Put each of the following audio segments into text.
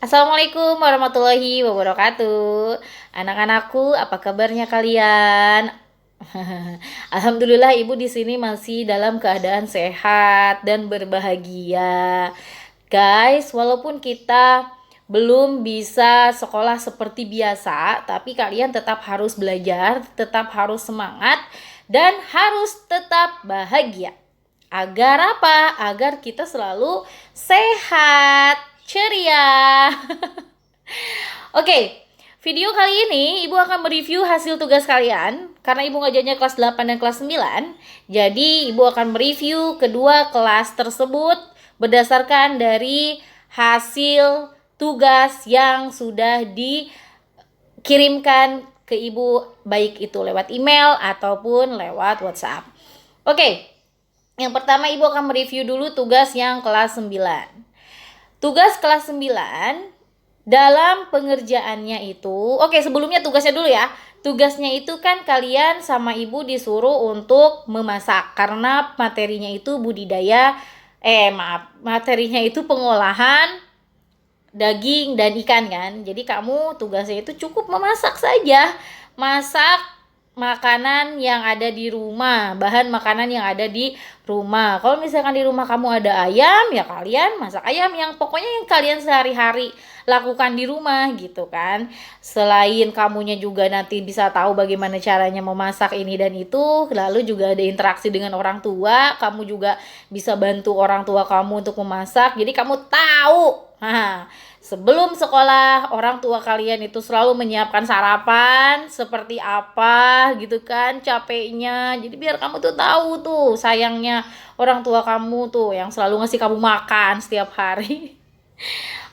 Assalamualaikum warahmatullahi wabarakatuh. Anak-anakku, apa kabarnya kalian? Alhamdulillah ibu di sini masih dalam keadaan sehat dan berbahagia. Guys, walaupun kita belum bisa sekolah seperti biasa, tapi kalian tetap harus belajar, tetap harus semangat, dan harus tetap bahagia. Agar apa? Agar kita selalu sehat, ceria. Oke, video kali ini Ibu akan mereview hasil tugas kalian. Karena Ibu ngajarnya kelas 8 dan kelas 9, jadi Ibu akan mereview kedua kelas tersebut berdasarkan dari hasil tugas yang sudah dikirimkan ke Ibu, baik itu lewat email ataupun lewat WhatsApp. Oke, yang pertama Ibu akan mereview dulu tugas yang kelas 9. Tugas kelas 9 dalam pengerjaannya itu, oke, sebelumnya tugasnya dulu ya. Tugasnya itu kan kalian sama ibu disuruh untuk memasak karena materinya itu materinya itu pengolahan daging dan ikan kan. Jadi kamu tugasnya itu cukup memasak saja. Masak makanan yang ada di rumah, bahan makanan yang ada di rumah. Kalau misalkan di rumah kamu ada ayam, ya kalian masak ayam yang pokoknya yang kalian sehari-hari lakukan di rumah gitu kan. Selain kamunya juga nanti bisa tahu bagaimana caranya memasak ini dan itu, lalu juga ada interaksi dengan orang tua, kamu juga bisa bantu orang tua kamu untuk memasak. Jadi kamu tahu. Sebelum sekolah, orang tua kalian itu selalu menyiapkan sarapan seperti apa gitu kan, capeknya. Jadi biar kamu tuh tahu tuh sayangnya orang tua kamu tuh yang selalu ngasih kamu makan setiap hari.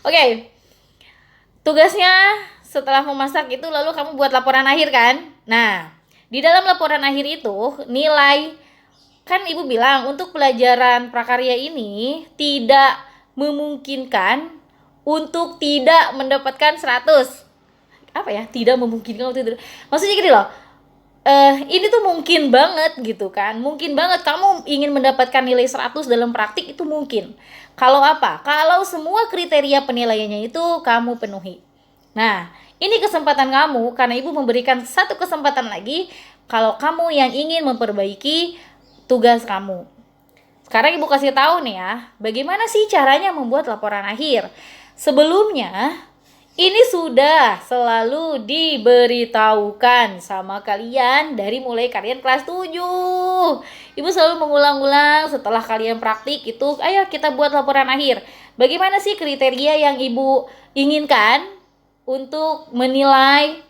Oke, tugasnya setelah memasak itu lalu kamu buat laporan akhir kan. Nah, di dalam laporan akhir itu nilai, kan ibu bilang untuk pelajaran prakarya ini tidak memungkinkan untuk tidak mendapatkan 100. Apa ya? Tidak memungkinkan untuk tidak. Maksudnya gini loh. Ini tuh mungkin banget gitu kan. Mungkin banget kamu ingin mendapatkan nilai 100 dalam praktik, itu mungkin. Kalau apa? Kalau semua kriteria penilaiannya itu kamu penuhi. Nah, ini kesempatan kamu karena ibu memberikan satu kesempatan lagi kalau kamu yang ingin memperbaiki tugas kamu. Sekarang ibu kasih tahu nih ya, bagaimana sih caranya membuat laporan akhir. Sebelumnya, ini sudah selalu diberitahukan sama kalian dari mulai kalian kelas 7. Ibu selalu mengulang-ulang setelah kalian praktik itu, ayo kita buat laporan akhir. Bagaimana sih kriteria yang ibu inginkan untuk menilai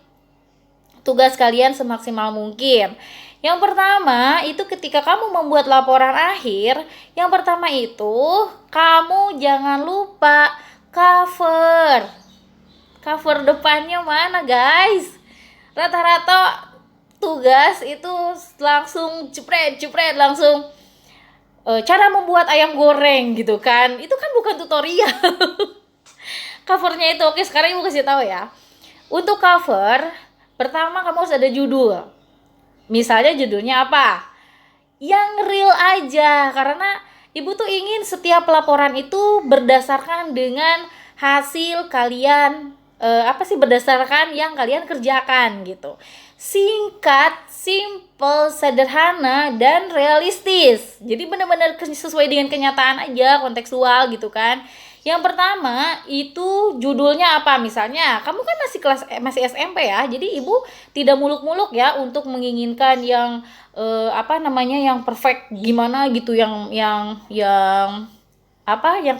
tugas kalian semaksimal mungkin? Yang pertama, itu ketika kamu membuat laporan akhir, yang pertama itu kamu jangan lupa cover. Cover depannya mana, guys? Rata-rata tugas itu langsung jepret langsung cara membuat ayam goreng gitu kan. Itu kan bukan tutorial. Covernya itu, oke, sekarang ibu kasih tahu ya. Untuk cover, pertama kamu harus ada judul. Misalnya judulnya apa? Yang real aja, karena ibu tuh ingin setiap laporan itu berdasarkan dengan hasil kalian, berdasarkan yang kalian kerjakan gitu. Singkat, simple, sederhana, dan realistis. Jadi benar-benar sesuai dengan kenyataan aja, kontekstual gitu kan. Yang pertama itu judulnya apa? Misalnya kamu kan masih SMP ya, jadi ibu tidak muluk-muluk ya untuk menginginkan yang yang perfect gimana gitu, yang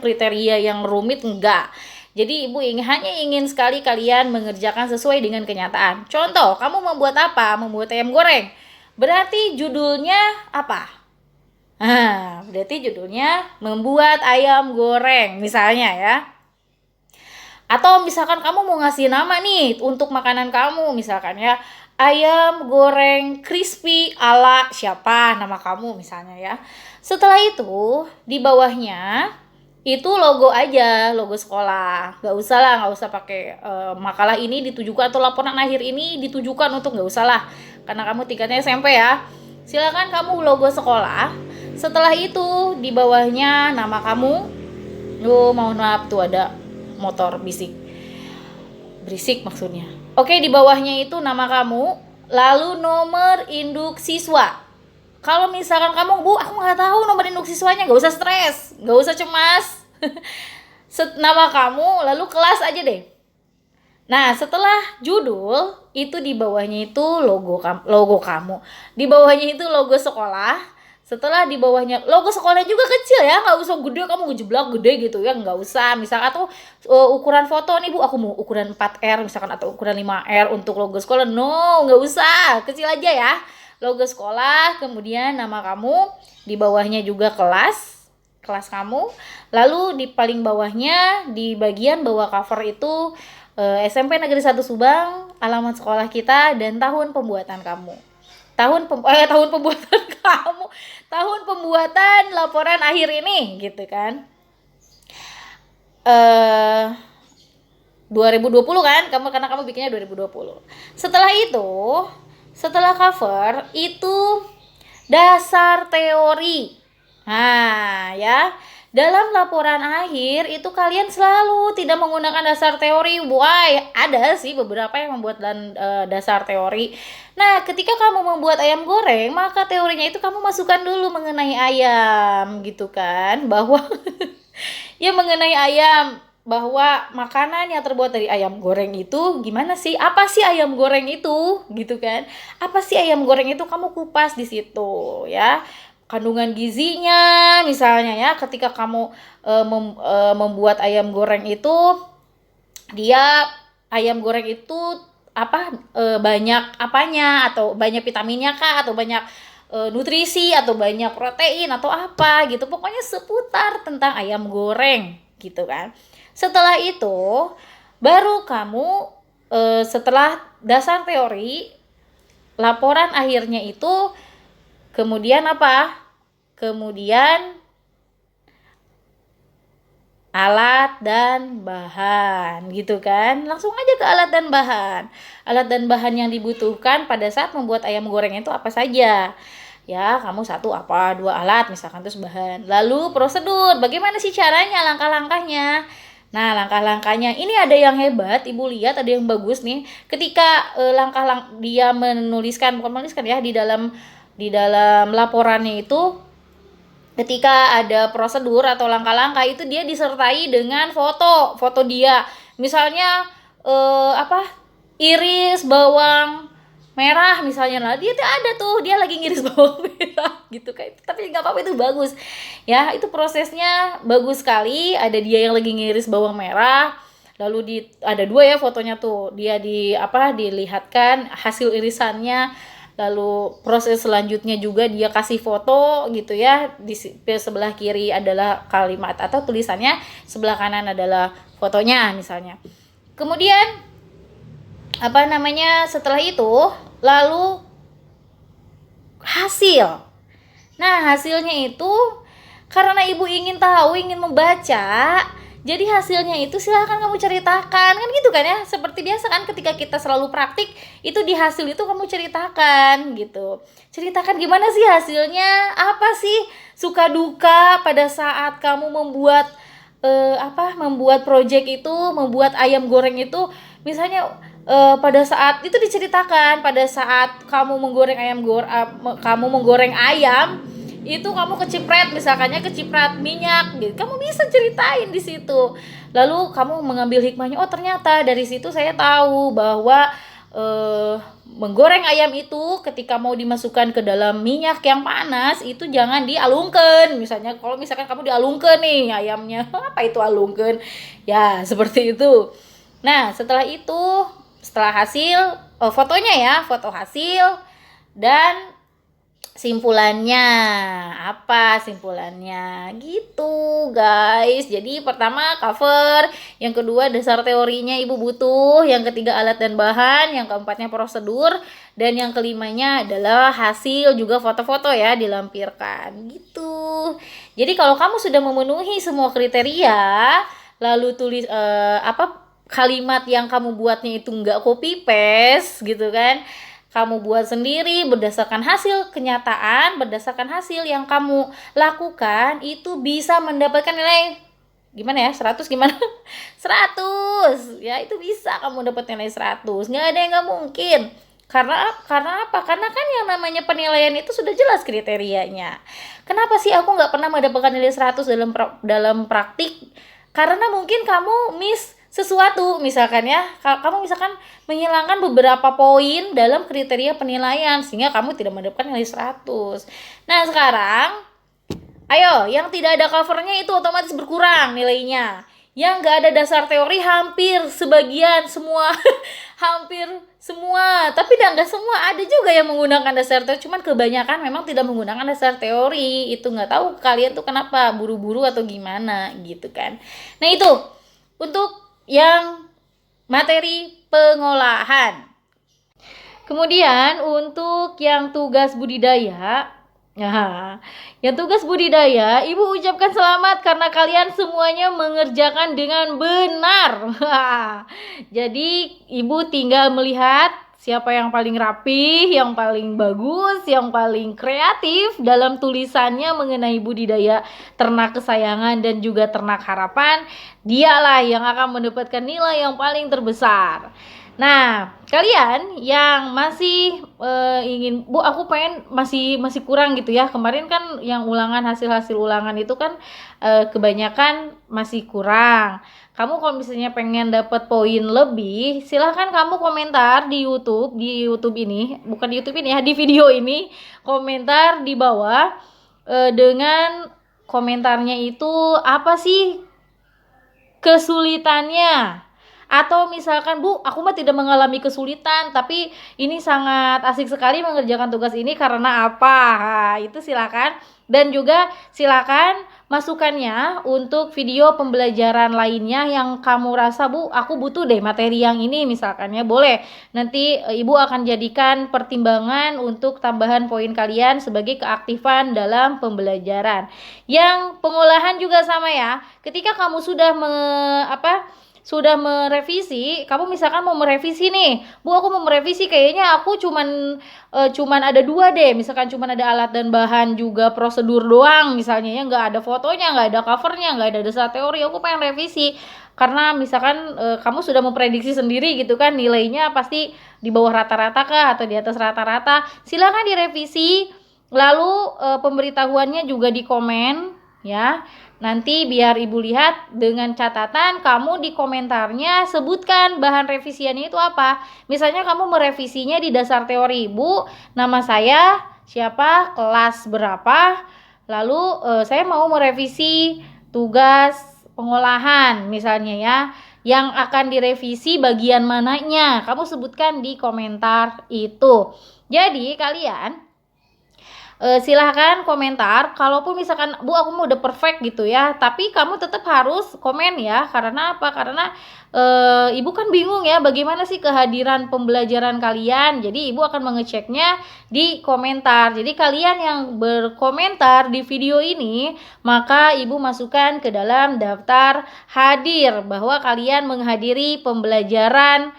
kriteria yang rumit, enggak. Jadi ibu hanya ingin sekali kalian mengerjakan sesuai dengan kenyataan. Contoh, kamu membuat apa? Membuat ayam goreng. Berarti judulnya apa? Berarti judulnya membuat ayam goreng misalnya ya. Atau misalkan kamu mau ngasih nama nih untuk makanan kamu, misalkan ya, ayam goreng crispy ala siapa nama kamu misalnya ya. Setelah itu di bawahnya itu logo aja, logo sekolah. Nggak usah pakai makalah ini ditujukan atau laporan akhir ini ditujukan untuk, nggak usah lah. Karena kamu tingkatnya SMP ya. Silakan kamu logo sekolah. Setelah itu di bawahnya nama kamu. Mohon maaf tuh ada motor bisik. berisik maksudnya. Oke, di bawahnya itu nama kamu, lalu nomor induk siswa. Kalau misalkan kamu, Bu, aku nggak tahu nomor induk siswanya, nggak usah stres, nggak usah cemas. Nama kamu, lalu kelas aja deh. Nah, setelah judul, itu di bawahnya itu logo kamu. Di bawahnya itu logo sekolah. Setelah di bawahnya, logo sekolahnya juga kecil ya, nggak usah gede, kamu ngejeblak gede gitu ya, nggak usah. Misalkan atau ukuran foto nih, Bu, aku mau ukuran 4R misalkan, atau ukuran 5R untuk logo sekolah. No, nggak usah, kecil aja ya. Logo sekolah, kemudian nama kamu, di bawahnya juga kelas kamu. Lalu di paling bawahnya, di bagian bawah cover itu SMP Negeri 1 Subang, alamat sekolah kita, dan tahun pembuatan kamu. Tahun pembuatan kamu, tahun pembuatan laporan akhir ini gitu kan. 2020 kan, karena kamu bikinnya 2020. Setelah itu, setelah cover itu dasar teori. Nah, ya. Dalam laporan akhir itu kalian selalu tidak menggunakan dasar teori. Why? Ada sih beberapa yang membuat dasar teori. Nah, ketika kamu membuat ayam goreng, maka teorinya itu kamu masukkan dulu mengenai ayam gitu kan, bahwa ya mengenai ayam, bahwa makanan yang terbuat dari ayam goreng itu gimana sih? Apa sih ayam goreng itu? Gitu kan. Apa sih ayam goreng itu, kamu kupas di situ ya. Kandungan gizinya misalnya ya, ketika kamu membuat ayam goreng itu, dia ayam goreng itu banyak apanya, atau banyak vitaminnya kah, atau banyak nutrisi, atau banyak protein, atau apa gitu, pokoknya seputar tentang ayam goreng gitu kan. Setelah itu baru kamu setelah dasar teori, laporan akhirnya itu kemudian apa? Kemudian alat dan bahan gitu kan. Langsung aja ke alat dan bahan. Alat dan bahan yang dibutuhkan pada saat membuat ayam goreng itu apa saja? Ya, kamu 1 apa 2 alat misalkan, terus bahan. Lalu prosedur, bagaimana sih caranya, langkah-langkahnya? Nah, langkah-langkahnya ini ada yang hebat, Ibu lihat ada yang bagus nih. Ketika dia bukan menuliskan ya, di dalam laporannya itu, ketika ada prosedur atau langkah-langkah itu dia disertai dengan foto dia. Misalnya iris bawang merah misalnya, lah dia tuh ada tuh, dia lagi ngiris bawang merah gitu kan. Tapi nggak apa-apa, itu bagus ya, itu prosesnya bagus sekali. Ada dia yang lagi ngiris bawang merah, lalu ada 2 ya fotonya tuh, dia dilihatkan hasil irisannya. Lalu proses selanjutnya juga dia kasih foto gitu ya. Di sebelah kiri adalah kalimat atau tulisannya, sebelah kanan adalah fotonya misalnya. Kemudian setelah itu lalu hasil. Nah, hasilnya itu karena Ibu ingin tahu, ingin membaca, jadi hasilnya itu silahkan kamu ceritakan, kan gitu kan ya. Seperti biasa kan, ketika kita selalu praktik, itu di hasil itu kamu ceritakan gitu. Ceritakan gimana sih hasilnya, apa sih suka duka pada saat kamu membuat membuat project itu, membuat ayam goreng itu. Misalnya pada saat itu diceritakan, pada saat kamu menggoreng ayam itu kamu keciprat minyak gitu. Kamu bisa ceritain di situ. Lalu kamu mengambil hikmahnya, oh ternyata dari situ saya tahu bahwa menggoreng ayam itu ketika mau dimasukkan ke dalam minyak yang panas itu jangan dialungkan. Kalau misalkan kamu dialungkan nih ayamnya, apa itu alungkan? Ya, seperti itu. Nah, setelah hasil fotonya ya, foto hasil dan simpulannya, apa simpulannya gitu guys. Jadi pertama cover, yang kedua dasar teorinya Ibu butuh, yang ketiga alat dan bahan, yang keempatnya prosedur, dan yang kelimanya adalah hasil, juga foto-foto ya dilampirkan gitu. Jadi kalau kamu sudah memenuhi semua kriteria, lalu tulis kalimat yang kamu buatnya itu nggak copy paste gitu kan, kamu buat sendiri berdasarkan hasil kenyataan, berdasarkan hasil yang kamu lakukan, itu bisa mendapatkan nilai gimana ya, 100 gimana? 100 ya, itu bisa kamu dapat nilai 100, nggak ada yang nggak mungkin. Karena apa? Karena kan yang namanya penilaian itu sudah jelas kriterianya. Kenapa sih aku nggak pernah mendapatkan nilai 100 dalam praktik? Karena mungkin kamu miss sesuatu, misalkan ya, kamu misalkan menghilangkan beberapa poin dalam kriteria penilaian sehingga kamu tidak mendapatkan nilai 100. Nah, sekarang ayo, yang tidak ada covernya itu otomatis berkurang nilainya. Yang nggak ada dasar teori hampir sebagian semua, hampir semua. Tapi nggak semua, ada juga yang menggunakan dasar teori. Cuman kebanyakan memang tidak menggunakan dasar teori. Itu nggak tahu kalian tuh kenapa buru-buru atau gimana gitu kan. Nah itu untuk yang materi pengolahan. Kemudian untuk yang tugas budidaya, nah, yang tugas budidaya, Ibu ucapkan selamat karena kalian semuanya mengerjakan dengan benar. Jadi Ibu tinggal melihat siapa yang paling rapi, yang paling bagus, yang paling kreatif dalam tulisannya mengenai budidaya ternak kesayangan dan juga ternak harapan. Dialah yang akan mendapatkan nilai yang paling terbesar. Nah, kalian yang masih ingin, Bu, aku pengen masih kurang gitu ya. Kemarin kan yang hasil ulangan itu kan kebanyakan masih kurang. Kamu kalau misalnya pengen dapat poin lebih, silahkan kamu komentar di YouTube ini, bukan di YouTube ini ya, di video ini, komentar di bawah dengan komentarnya itu apa sih kesulitannya. Atau misalkan, Bu, aku mah tidak mengalami kesulitan, tapi ini sangat asik sekali mengerjakan tugas ini karena apa? Nah, itu silakan. Dan juga silakan masukannya untuk video pembelajaran lainnya yang kamu rasa, Bu, aku butuh deh materi yang ini misalkan ya, boleh. Nanti Ibu akan jadikan pertimbangan untuk tambahan poin kalian sebagai keaktifan dalam pembelajaran. Yang pengolahan juga sama ya. Ketika kamu sudah sudah merevisi, kamu misalkan mau merevisi nih, Bu, aku mau merevisi, kayaknya aku cuman ada 2 deh, misalkan cuman ada alat dan bahan juga prosedur doang misalnya ya, nggak ada fotonya, nggak ada covernya, nggak ada dasar teori, aku pengen revisi. Karena misalkan kamu sudah memprediksi sendiri gitu kan, nilainya pasti di bawah rata-rata kah atau di atas rata-rata, silakan direvisi. Lalu pemberitahuannya juga di komen ya. Nanti biar Ibu lihat dengan catatan kamu di komentarnya sebutkan bahan revisiannya itu apa. Misalnya kamu merevisinya di dasar teori, Bu, nama saya siapa, kelas berapa, lalu saya mau merevisi tugas pengolahan misalnya ya, yang akan direvisi bagian mananya, kamu sebutkan di komentar itu. Jadi kalian silahkan komentar. Kalaupun misalkan, Bu, aku mau udah perfect gitu ya, tapi kamu tetap harus komen ya. Karena apa? Karena Ibu kan bingung ya bagaimana sih kehadiran pembelajaran kalian. Jadi Ibu akan mengeceknya di komentar. Jadi kalian yang berkomentar di video ini, maka Ibu masukkan ke dalam daftar hadir bahwa kalian menghadiri pembelajaran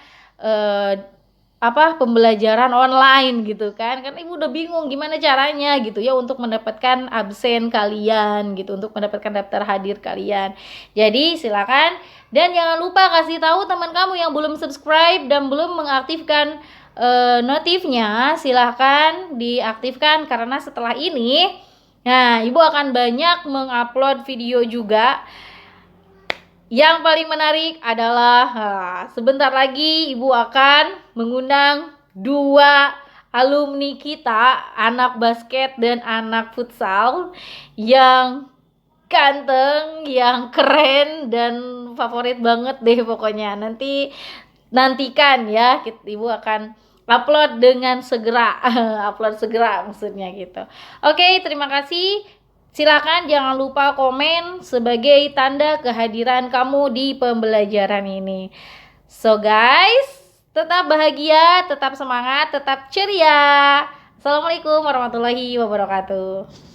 pembelajaran online gitu kan Ibu udah bingung gimana caranya gitu ya untuk mendapatkan absen kalian gitu, untuk mendapatkan daftar hadir kalian. Jadi silakan, dan jangan lupa kasih tahu teman kamu yang belum subscribe dan belum mengaktifkan notifnya, silahkan diaktifkan karena setelah ini Ibu akan banyak mengupload video juga. Yang paling menarik adalah sebentar lagi Ibu akan mengundang 2 alumni kita, anak basket dan anak futsal yang ganteng, yang keren dan favorit banget deh pokoknya. Nantikan ya, Ibu akan upload dengan segera. Upload segera maksudnya gitu. Oke, terima kasih. Silakan jangan lupa komen sebagai tanda kehadiran kamu di pembelajaran ini. So guys, tetap bahagia, tetap semangat, tetap ceria. Assalamualaikum warahmatullahi wabarakatuh.